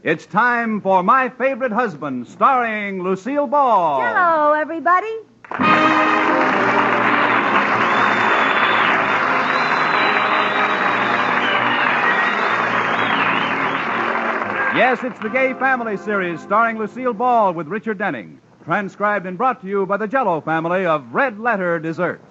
It's time for My Favorite Husband, starring Lucille Ball. Hello, everybody. Yes, it's the Gay Family series starring Lucille Ball with Richard Denning. Transcribed and brought to you by the Jell-O family of Red Letter Desserts.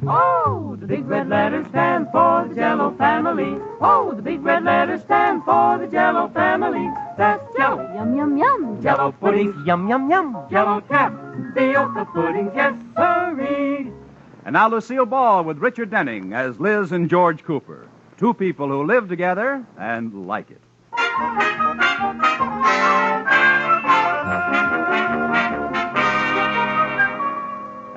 Oh, the big red letters stand for the Jell-O family. Oh, the big red letters stand for the Jell-O family. That's Jell-O. Yum, yum, yum. Jell-O puddings, yum, yum, yum. Jell-O tapioca puddings, yes, sirree. And now Lucille Ball with Richard Denning as Liz and George Cooper. Two people who live together and like it.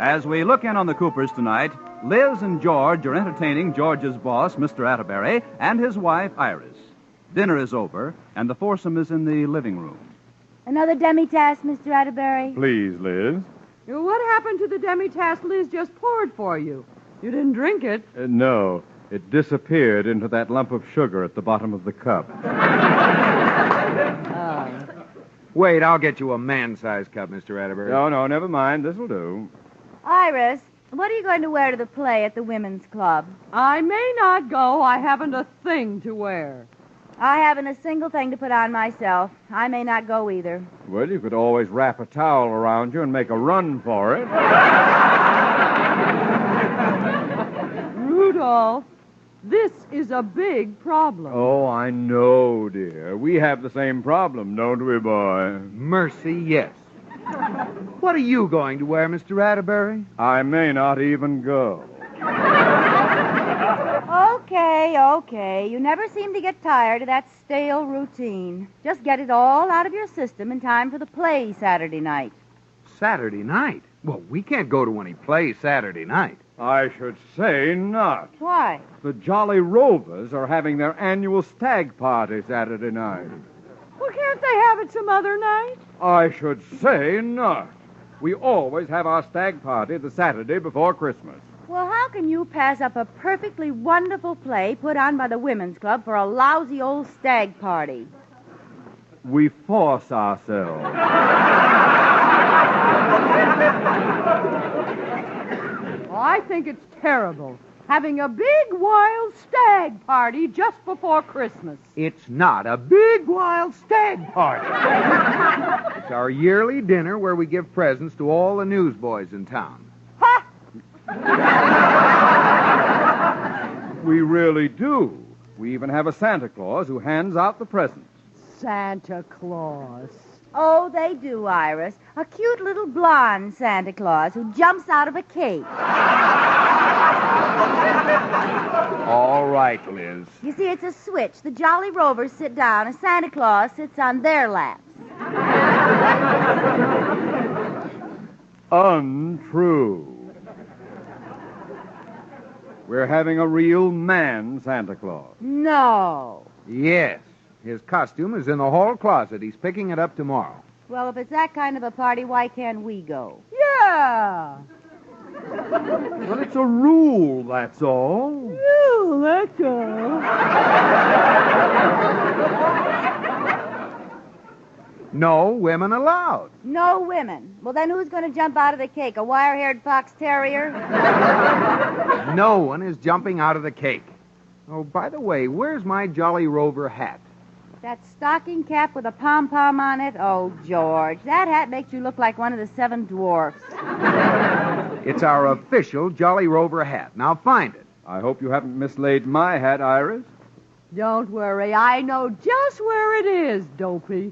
As we look in on the Coopers tonight, Liz and George are entertaining George's boss, Mr. Atterbury, and his wife, Iris. Dinner is over, and the foursome is in the living room. Another demi-tasse, Mr. Atterbury? Please, Liz. What happened to the demi-tasse Liz just poured for you? You didn't drink it. No, it disappeared into that lump of sugar at the bottom of the cup. Wait, I'll get you a man-sized cup, Mr. Atterbury. No, never mind. This'll do. Iris, what are you going to wear to the play at the Women's Club? I may not go. I haven't a thing to wear. I haven't a single thing to put on myself. I may not go either. Well, you could always wrap a towel around you and make a run for it. Rudolph, this is a big problem. Oh, I know, dear. We have the same problem, don't we, boy? Mercy, yes. What are you going to wear, Mr. Atterbury? I may not even go. Okay. You never seem to get tired of that stale routine. Just get it all out of your system in time for the play Saturday night. Saturday night? Well, we can't go to any play Saturday night. I should say not. Why? The Jolly Rovers are having their annual stag party Saturday night. Well, can't they have it some other night? I should say not. We always have our stag party the Saturday before Christmas. Well, how can you pass up a perfectly wonderful play put on by the Women's Club for a lousy old stag party? We force ourselves. Well, I think it's terrible. Having a big, wild stag party just before Christmas. It's not a big, wild stag party. It's our yearly dinner where we give presents to all the newsboys in town. Ha! We really do. We even have a Santa Claus who hands out the presents. Santa Claus. Oh, they do, Iris. A cute little blonde Santa Claus who jumps out of a cake. All right, Liz. You see, it's a switch. The Jolly Rovers sit down, and Santa Claus sits on their laps. Untrue. We're having a real man Santa Claus. No. Yes. His costume is in the hall closet. He's picking it up tomorrow. Well, if it's that kind of a party, why can't we go? Yeah. Well, it's a rule, that's all. Oh, that's all. No women allowed. No women. Well, then who's going to jump out of the cake? A wire-haired fox terrier? No one is jumping out of the cake. Oh, by the way, where's my Jolly Rover hat? That stocking cap with a pom-pom on it? Oh, George, that hat makes you look like one of the 7 dwarfs. It's our official Jolly Rover hat. Now find it. I hope you haven't mislaid my hat, Iris. Don't worry. I know just where it is, Dopey.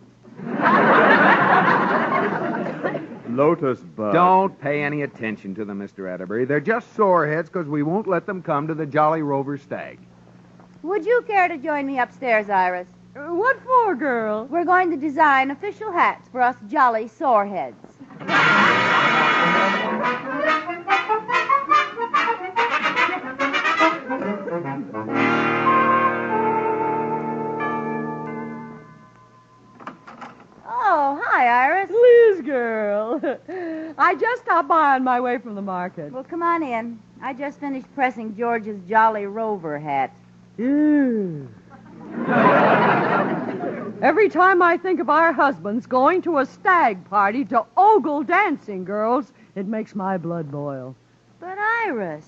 Lotus bud. Don't pay any attention to them, Mr. Atterbury. They're just soreheads because we won't let them come to the Jolly Rover Stag. Would you care to join me upstairs, Iris? What for, girl? We're going to design official hats for us jolly soreheads. Oh, hi, Iris. Liz, girl. I just stopped by on my way from the market. Well, come on in. I just finished pressing George's Jolly Rover hat. Ew. Every time I think of our husbands going to a stag party to ogle dancing girls, it makes my blood boil. But, Iris,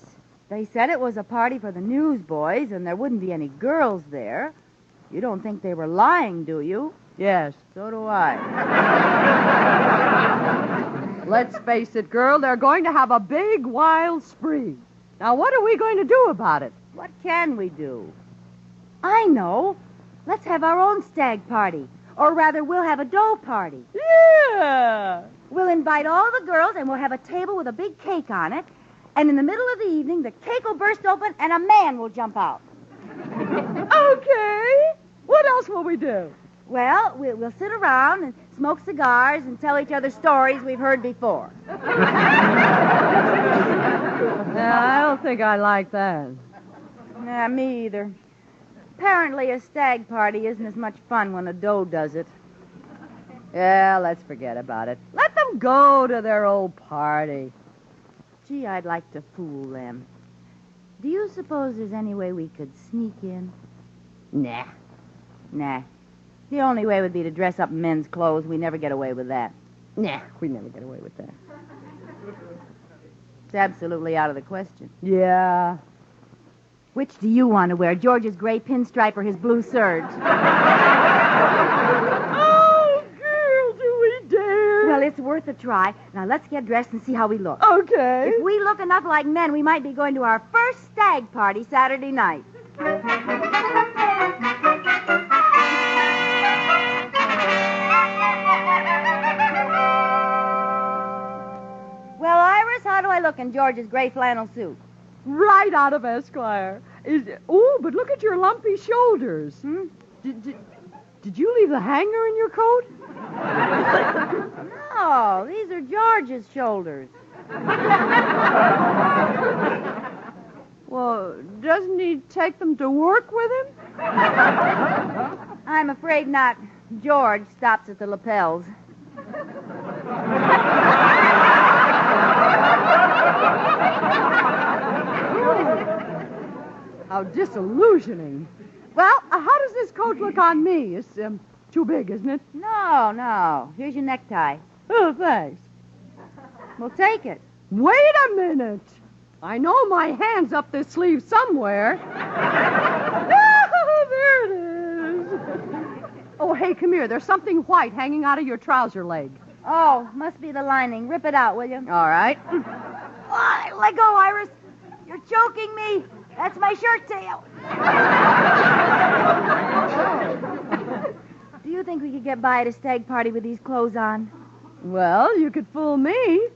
they said it was a party for the newsboys and there wouldn't be any girls there. You don't think they were lying, do you? Yes. So do I. Let's face it, girl, they're going to have a big, wild spree. Now, what are we going to do about it? What can we do? I know. Let's have our own stag party. Or rather, we'll have a dough party. Yeah! We'll invite all the girls, and we'll have a table with a big cake on it. And in the middle of the evening, the cake will burst open, and a man will jump out. Okay. What else will we do? Well, we'll sit around and smoke cigars and tell each other stories we've heard before. I don't think I like that. Nah, me either. Apparently, a stag party isn't as much fun when a doe does it. Yeah, let's forget about it. Let them go to their old party. Gee, I'd like to fool them. Do you suppose there's any way we could sneak in? Nah. Nah. The only way would be to dress up in men's clothes. We never get away with that. Nah, we never get away with that. It's absolutely out of the question. Yeah. Which do you want to wear, George's gray pinstripe or his blue serge? Oh, girl, do we dare? Well, it's worth a try. Now, let's get dressed and see how we look. Okay. If we look enough like men, we might be going to our first stag party Saturday night. Well, Iris, how do I look in George's gray flannel suit? Right out of Esquire. Oh, but look at your lumpy shoulders. Did you leave the hanger in your coat? No, these are George's shoulders. Well, doesn't he take them to work with him? I'm afraid not. George stops at the lapels. How disillusioning. Well, how does this coat look on me? It's too big, isn't it? No. Here's your necktie. Oh, thanks. We'll take it. Wait a minute. I know my hand's up this sleeve somewhere. Oh, there it is. Oh, hey, come here. There's something white hanging out of your trouser leg. Oh, must be the lining. Rip it out, will you? All right. Oh, let go, Iris. You're choking me. That's my shirt tail. Do you think we could get by at a stag party with these clothes on? Well, you could fool me.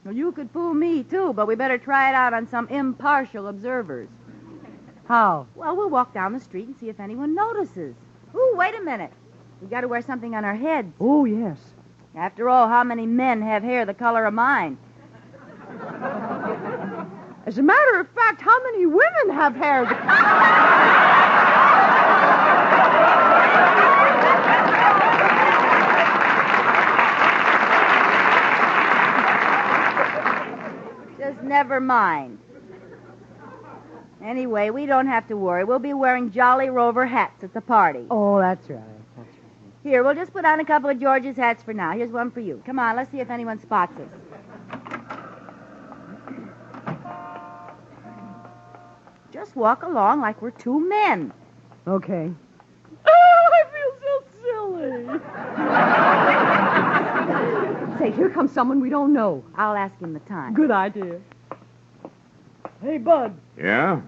Well, you could fool me, too, but we better try it out on some impartial observers. How? Well, we'll walk down the street and see if anyone notices. Ooh, wait a minute. We've got to wear something on our heads. Oh, yes. After all, how many men have hair the color of mine? As a matter of fact, how many women have hair? Just never mind. Anyway, we don't have to worry. We'll be wearing Jolly Rover hats at the party. Oh, that's right. Here, we'll just put on a couple of George's hats for now. Here's one for you. Come on, let's see if anyone spots us. Just walk along like we're two men. Okay. Oh, I feel so silly. Say, here comes someone we don't know. I'll ask him the time. Good idea. Hey, Bud. Yeah?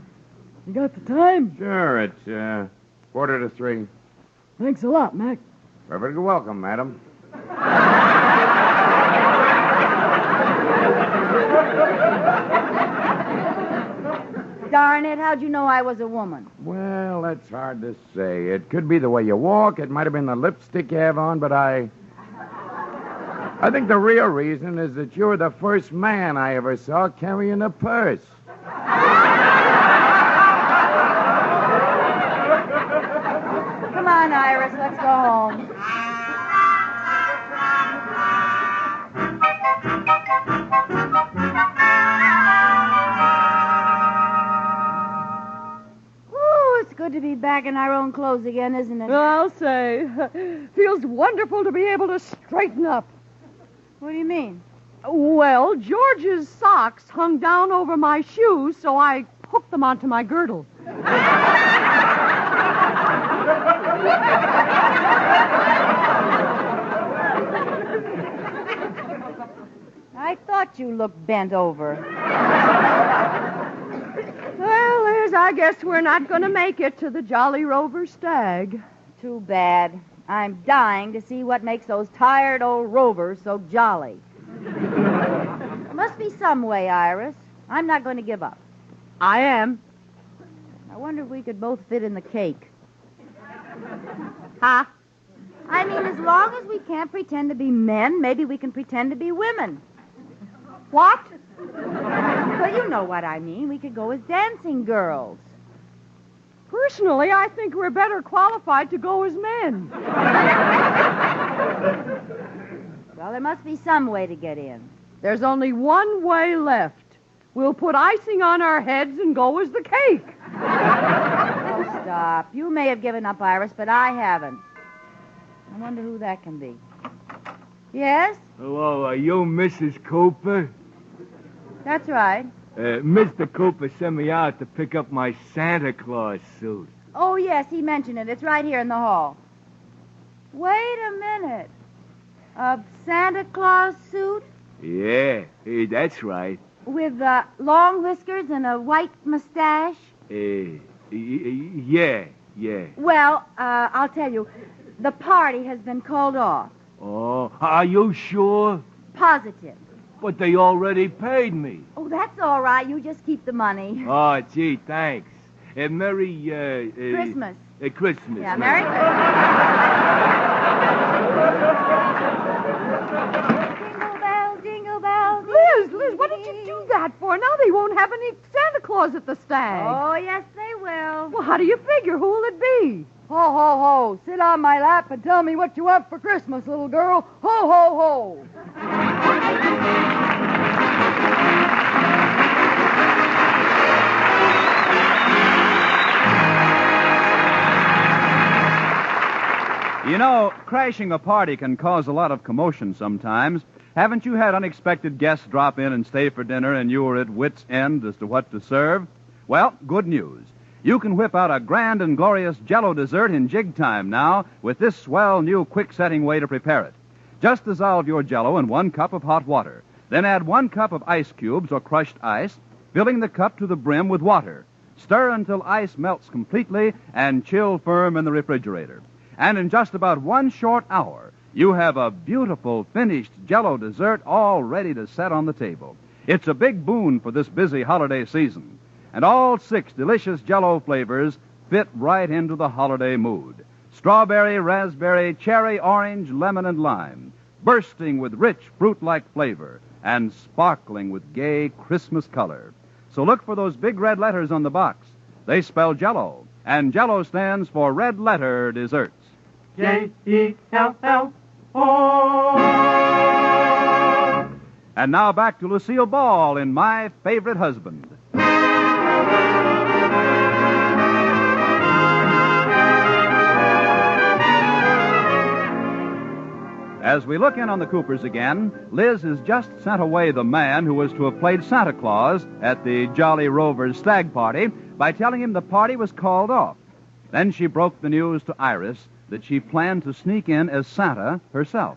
You got the time? Sure, it's 2:45. Thanks a lot, Mac. Perfectly welcome, madam. Darn it, how'd you know I was a woman? Well, that's hard to say. It could be the way you walk. It might have been the lipstick you have on, but I think the real reason is that you're the first man I ever saw carrying a purse. Come on, Iris, let's go home. good to be back in our own clothes again, isn't it? I'll say. Feels wonderful to be able to straighten up. What do you mean? Well, George's socks hung down over my shoes, so I hooked them onto my girdle. I thought you looked bent over. Well, Liz, I guess we're not going to make it to the Jolly Rover Stag. Too bad. I'm dying to see what makes those tired old rovers so jolly. There must be some way, Iris. I'm not going to give up. I am. I wonder if we could both fit in the cake. Huh? I mean, as long as we can't pretend to be men, maybe we can pretend to be women. What? Well, you know what I mean. We could go as dancing girls. Personally, I think we're better qualified to go as men. Well, there must be some way to get in. There's only one way left. We'll put icing on our heads and go as the cake. Oh, stop. You may have given up, Iris, but I haven't. I wonder who that can be. Yes? Hello, are you Mrs. Cooper? That's right. Mr. Cooper sent me out to pick up my Santa Claus suit. Oh, yes, he mentioned it. It's right here in the hall. Wait a minute. A Santa Claus suit? Yeah, that's right. With long whiskers and a white mustache? Yeah. Well, I'll tell you. The party has been called off. Oh, are you sure? Positive. But they already paid me. Oh, that's all right. You just keep the money. Oh, gee, thanks. Merry, Christmas. Christmas. Yeah, Merry Christmas. Jingle bell, Liz, what did you do that for? Now they won't have any Santa Claus at the Stag. Oh, yes, they will. Well, how do you figure? Who will it be? Ho, ho, ho. Sit on my lap and tell me what you want for Christmas, little girl. Ho, ho, ho. You know, crashing a party can cause a lot of commotion sometimes. Haven't you had unexpected guests drop in and stay for dinner and you were at wit's end as to what to serve? Well, good news. You can whip out a grand and glorious Jell-O dessert in jig time now with this swell new quick-setting way to prepare it. Just dissolve your Jell-O in 1 cup of hot water. Then add 1 cup of ice cubes or crushed ice, filling the cup to the brim with water. Stir until ice melts completely and chill firm in the refrigerator. And in just about 1 short hour, you have a beautiful finished Jell-O dessert all ready to set on the table. It's a big boon for this busy holiday season. And all 6 delicious Jell-O flavors fit right into the holiday mood. Strawberry, raspberry, cherry, orange, lemon, and lime. Bursting with rich fruit-like flavor and sparkling with gay Christmas color. So look for those big red letters on the box. They spell Jell-O, and Jell-O stands for Red Letter Desserts. Jell-O. And now back to Lucille Ball in My Favorite Husband. As we look in on the Coopers again, Liz has just sent away the man who was to have played Santa Claus at the Jolly Rover's Stag party by telling him the party was called off. Then she broke the news to Iris that she planned to sneak in as Santa herself.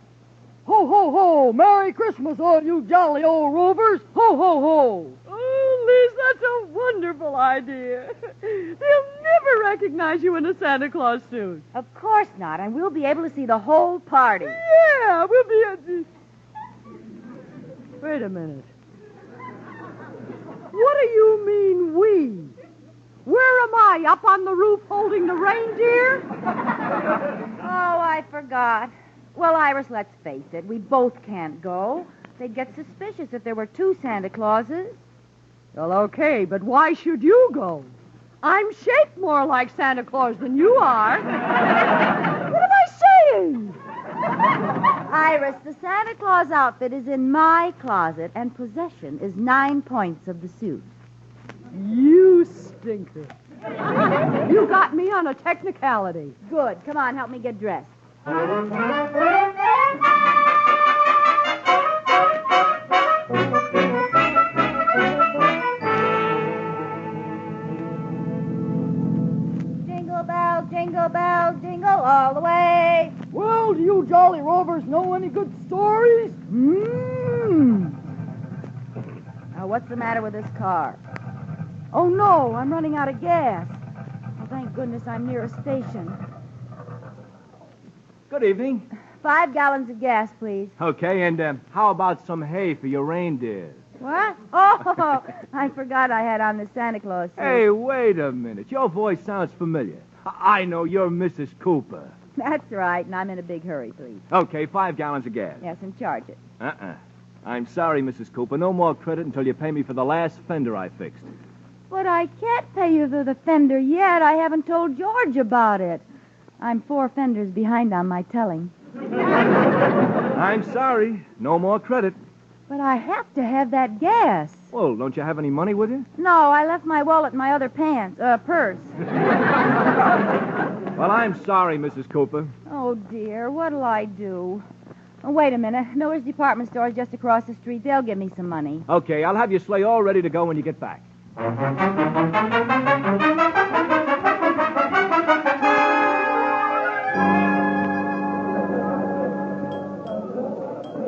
Ho, ho, ho. Merry Christmas, all you jolly old rovers. Ho, ho, ho. Oh, Liz, that's a wonderful idea. They'll never recognize you in a Santa Claus suit. Of course not, and we'll be able to see the whole party. Yeah, we'll be at the... Wait a minute. What do you mean, we? Where am I, up on the roof holding the reindeer? Oh, I forgot. Well, Iris, let's face it. We both can't go. They'd get suspicious if there were 2 Santa Clauses. Well, okay, but why should you go? I'm shaped more like Santa Claus than you are. What am I saying? Iris, the Santa Claus outfit is in my closet, and possession is 9 points of the suit. You stinker. You got me on a technicality. Good. Come on, help me get dressed. Jingle bells, jingle all the way. Well, do you jolly rovers know any good stories? Now, what's the matter with this car? Oh, no, I'm running out of gas. Oh, thank goodness I'm near a station. Good evening. 5 gallons of gas, please. Okay, and how about some hay for your reindeer? What? Oh, I forgot I had on the Santa Claus suit. Hey, wait a minute. Your voice sounds familiar. I know you're Mrs. Cooper. That's right, and I'm in a big hurry, please. Okay, 5 gallons of gas. Yes, and charge it. I'm sorry, Mrs. Cooper. No more credit until you pay me for the last fender I fixed. But I can't pay you for the fender yet. I haven't told George about it. I'm 4 fenders behind on my telling. I'm sorry. No more credit. But I have to have that gas. Well, don't you have any money with you? No, I left my wallet in my other purse. Well, I'm sorry, Mrs. Cooper. Oh, dear, what'll I do? Oh, wait a minute. Miller's department store is just across the street. They'll give me some money. Okay, I'll have your sleigh all ready to go when you get back.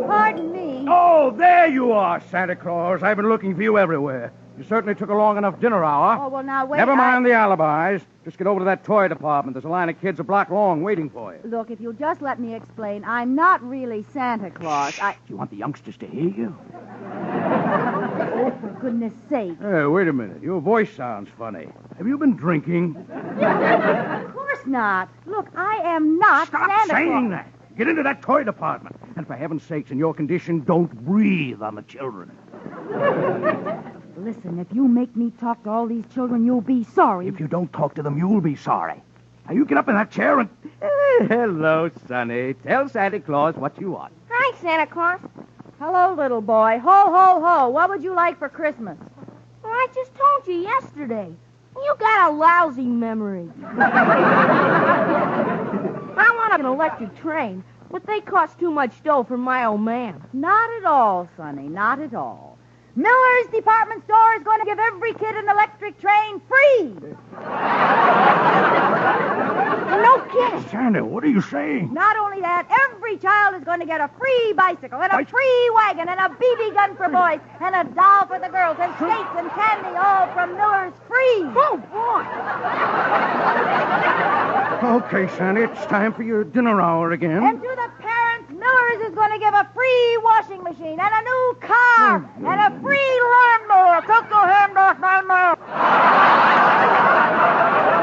Pardon me. Oh, there you are, Santa Claus. I've been looking for you everywhere. You certainly took a long enough dinner hour. Oh, well, now, wait. Never mind the alibis. Just get over to that toy department. There's a line of kids a block long waiting for you. Look, if you'll just let me explain, I'm not really Santa Claus. Do you want the youngsters to hear you? Oh, for goodness sake. Hey, wait a minute. Your voice sounds funny. Have you been drinking? Of course not. Look, I am not Stop Santa saying Claus. that. Get into that toy department. And for heaven's sakes, in your condition, don't breathe on the children. Listen, if you make me talk to all these children, you'll be sorry. If you don't talk to them, you'll be sorry. Now, you get up in that chair and... hello, Sonny. Tell Santa Claus what you want. Hi, Santa Claus. Hello, little boy. Ho, ho, ho. What would you like for Christmas? Well, I just told you yesterday. You got a lousy memory. I want an electric train, but they cost too much dough for my old man. Not at all, Sonny. Not at all. Miller's department store is going to give every kid an electric train free. No kidding. Santa, what are you saying? Not only that, every child is going to get a free bicycle and a free wagon and a BB gun for boys and a doll for the girls and skates and candy, all from Miller's free. Oh, boy. Okay, Santa, it's time for your dinner hour again. And to the parents, Miller's is going to give a free washing machine and a new car and a free lawnmower. Take your hand off my mouth.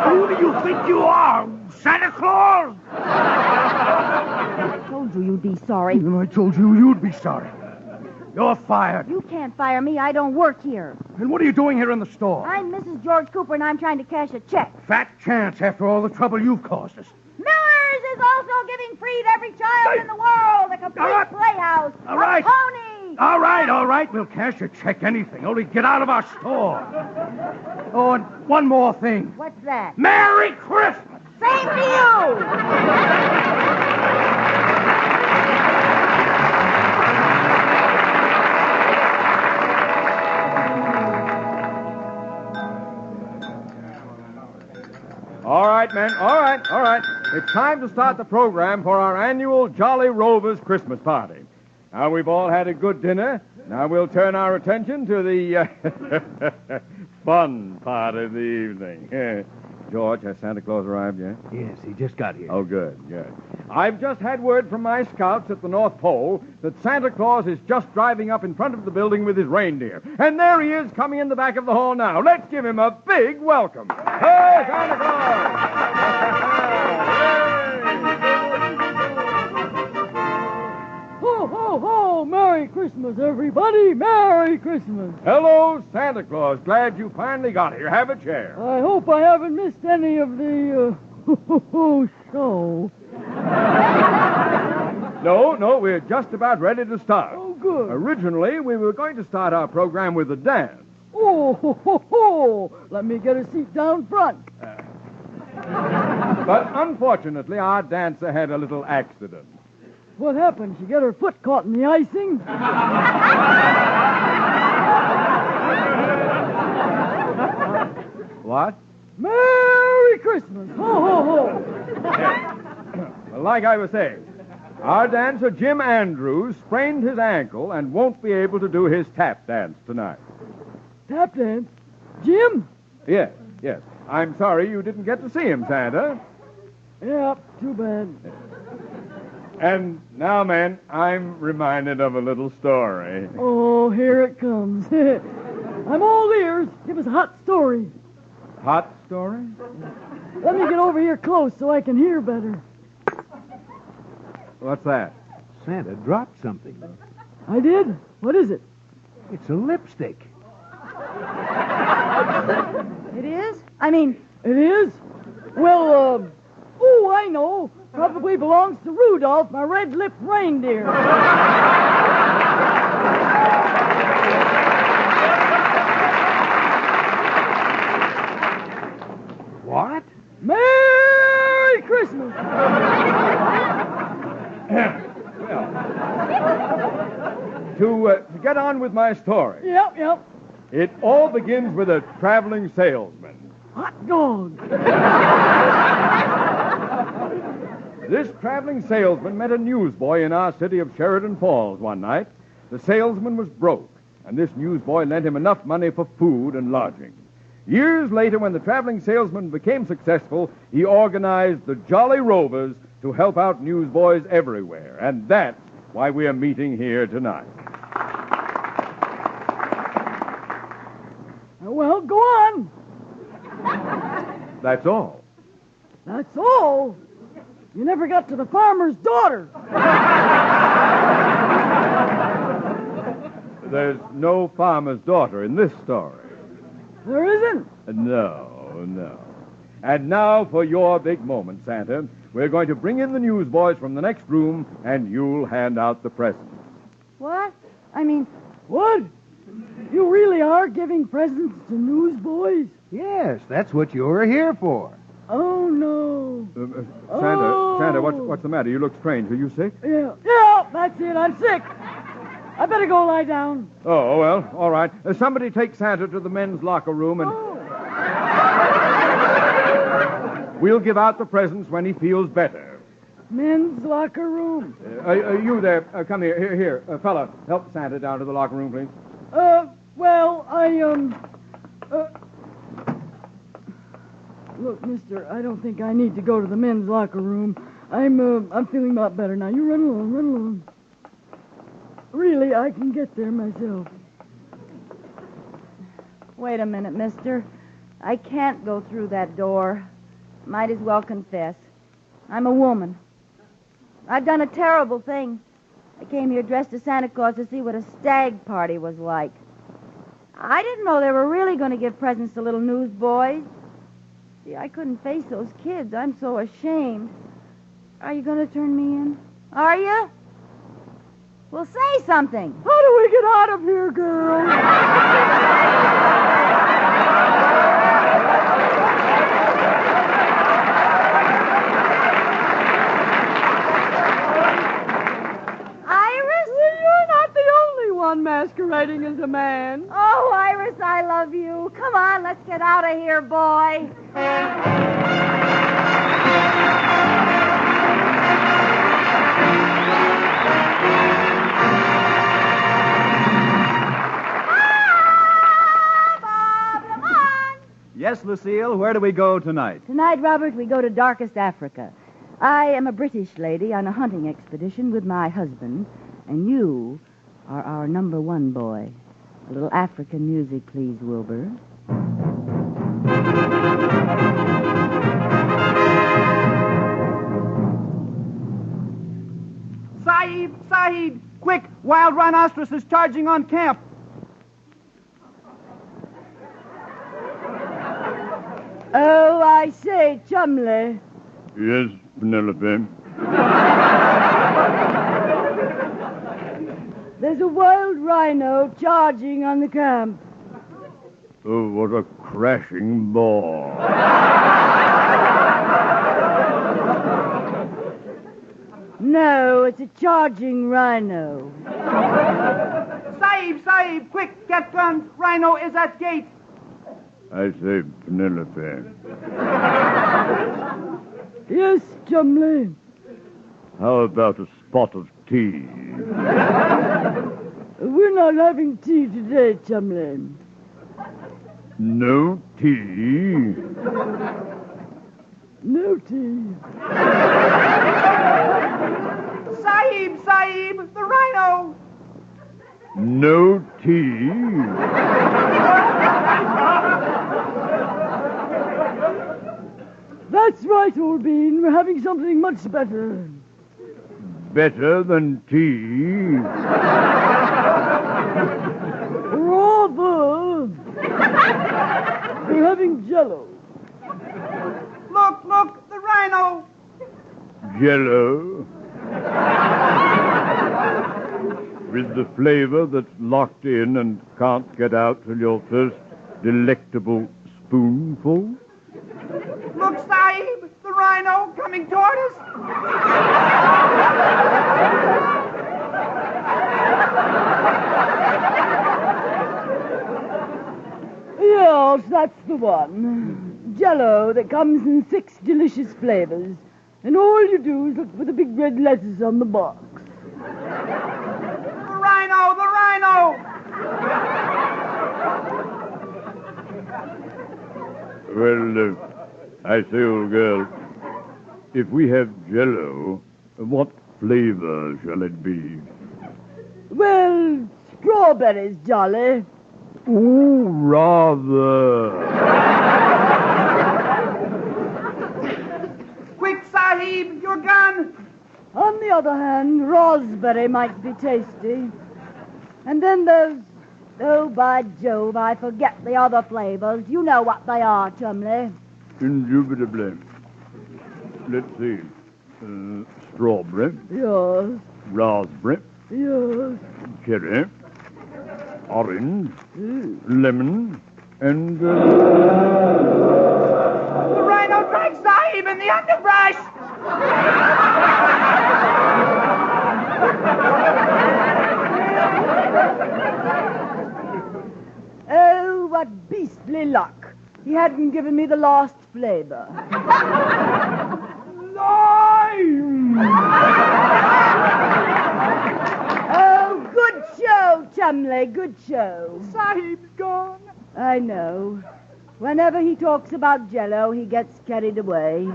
Who do you think you are, Santa Claus? I told you you'd be sorry. And I told you you'd be sorry. You're fired. You can't fire me. I don't work here. And what are you doing here in the store? I'm Mrs. George Cooper, and I'm trying to cash a check. Fat chance after all the trouble you've caused us. Miller's is also giving free to every child in the world a complete playhouse, All right. a pony. All right. We'll cash your check anything. Only get out of our store. Oh, and one more thing. What's that? Merry Christmas! Same to you! All right, men. All right. It's time to start the program for our annual Jolly Rovers Christmas party. Now, we've all had a good dinner. Now we'll turn our attention to the fun part of the evening. George, has Santa Claus arrived yet? Yes, he just got here. Oh, good. I've just had word from my scouts at the North Pole that Santa Claus is just driving up in front of the building with his reindeer. And there he is, coming in the back of the hall now. Let's give him a big welcome. Hey, Santa Claus! Ho, ho, ho! Merry Christmas, everybody! Merry Christmas! Hello, Santa Claus. Glad you finally got here. Have a chair. I hope I haven't missed any of the, show. No, we're just about ready to start. Oh, good. Originally, we were going to start our program with a dance. Oh, ho, ho, ho. Let me get a seat down front. But unfortunately, our dancer had a little accident. What happened? She got her foot caught in the icing? What? Merry Christmas. Ho, ho, ho. Well, like I was saying, our dancer Jim Andrews sprained his ankle and won't be able to do his tap dance tonight. Tap dance? Jim? Yes. I'm sorry you didn't get to see him, Santa. Yeah, too bad. And now, man, I'm reminded of a little story. Oh, here it comes. I'm all ears. Give us a hot story. Hot story? Let me get over here close so I can hear better. What's that? Santa dropped something. I did? What is it? It's a lipstick. It is? I mean... It is? Well, I know. Probably belongs to Rudolph, my red-lipped reindeer. What? Merry Christmas! To get on with my story. Yep. It all begins with a traveling salesman. Hot dog. This traveling salesman met a newsboy in our city of Sheridan Falls one night. The salesman was broke, and this newsboy lent him enough money for food and lodging. Years later, when the traveling salesman became successful, he organized the Jolly Rovers to help out newsboys everywhere. And that's why we are meeting here tonight. Well, go on. That's all. That's all? You never got to the farmer's daughter. There's no farmer's daughter in this story. There isn't? No. And now for your big moment, Santa. We're going to bring in the newsboys from the next room, and you'll hand out the presents. What? I mean... What? You really are giving presents to newsboys? Yes, that's what you're here for. Oh, no. Santa, what's the matter? You look strange. Are you sick? Yeah, that's it. I'm sick. I better go lie down. Oh, well, all right. Somebody take Santa to the men's locker room and... We'll give out the presents when he feels better. Men's locker room. You there, come here. Here, fella, help Santa down to the locker room, please. Look, mister, I don't think I need to go to the men's locker room. I'm feeling a lot better now. You run along. Really, I can get there myself. Wait a minute, mister. I can't go through that door. Might as well confess. I'm a woman. I've done a terrible thing. I came here dressed as Santa Claus to see what a stag party was like. I didn't know they were really going to give presents to little newsboys. See, I couldn't face those kids. I'm so ashamed. Are you going to turn me in? Are you? Well, say something. How do we get out of here, girl? Iris? You're not the only one masquerading as a man. Oh, Iris, I love you. Come on, let's get out of here, boy. Yes, Lucille, where do we go tonight? Tonight, Robert, we go to darkest Africa. I am a British lady on a hunting expedition with my husband, and you are our number one boy. A little African music, please, Wilbur. Sahib, quick! Wild rhinoceros is charging on camp. Oh, I say, Chumley. Yes, Penelope. There's a wild rhino charging on the camp. Oh, what a crashing ball. No, it's a charging rhino. Sahib, quick, get guns. Rhino is at gate. I say, Penelope, Yes, Chumley. how about a spot of tea? We're not having tea today, Chumley. No tea? No tea. Sahib, the rhino. No tea? That's right, old bean. We're having something much better. Better than tea? Rather. We're having Jell-O. Look, the rhino. Jell-O? With the flavor that's locked in and can't get out till your first delectable spoonful? Look, Sahib, the rhino coming toward us. Yes, that's the one. Jell-O that comes in 6 delicious flavors. And all you do is look for the big red letters on the box. The rhino. Well, I say, old girl, if we have Jell-O, what flavor shall it be? Well, strawberries, Jolly. Ooh, rather. Quick, Sahib, your gun. On the other hand, raspberry might be tasty. And then there's... Oh, by Jove, I forget the other flavors. You know what they are, Chumley. Indubitably. Let's see. Strawberry. Yes. Raspberry. Yes. Cherry. Orange. Lemon. And, The rhino drags Sahib in the underbrush. Oh, what beastly luck. He hadn't given me the last flavor. Lime. Oh, good show, Chumley, good show. Sahib's gone. I know. Whenever he talks about Jell-O, he gets carried away.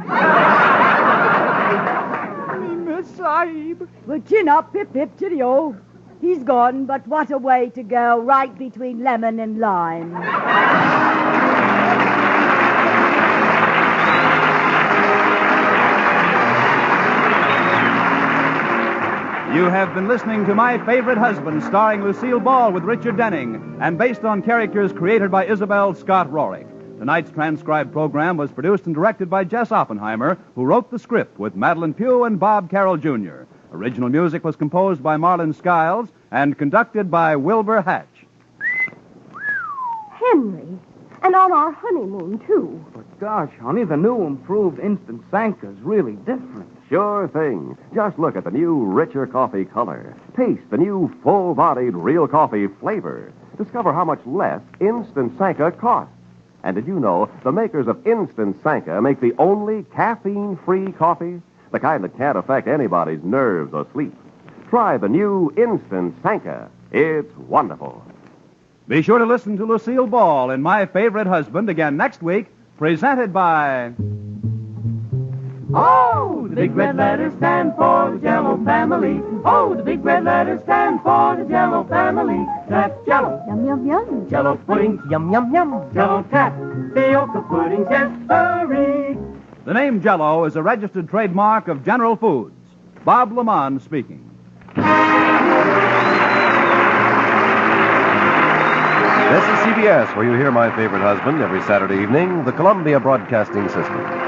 Me miss Sahib. Well, chin up, pip, pip, chitty-o. He's gone, but what a way to go, right between lemon and lime. You have been listening to My Favorite Husband, starring Lucille Ball with Richard Denning, and based on characters created by Isabel Scott Rorick. Tonight's transcribed program was produced and directed by Jess Oppenheimer, who wrote the script with Madeline Pugh and Bob Carroll, Jr. Original music was composed by Marlon Skiles and conducted by Wilbur Hatch. Henry. And on our honeymoon, too. But gosh, honey, the new improved instant Sanka's really different. Sure thing. Just look at the new, richer coffee color. Taste the new, full-bodied, real coffee flavor. Discover how much less Instant Sanka costs. And did you know the makers of Instant Sanka make the only caffeine-free coffee? The kind that can't affect anybody's nerves or sleep. Try the new Instant Sanka. It's wonderful. Be sure to listen to Lucille Ball in My Favorite Husband again next week, presented by... Oh, the big red letters stand for the Jell-O family. Oh, the big red letters stand for the Jell-O family. That's Jell-O. Yum, yum, yum. Jell-O pudding. Yum, yum, yum. Jell-O tapioca pudding. Yes, sirree. The name Jell-O is a registered trademark of General Foods. Bob Lamont speaking. This is CBS, where you hear My Favorite Husband every Saturday evening, the Columbia Broadcasting System.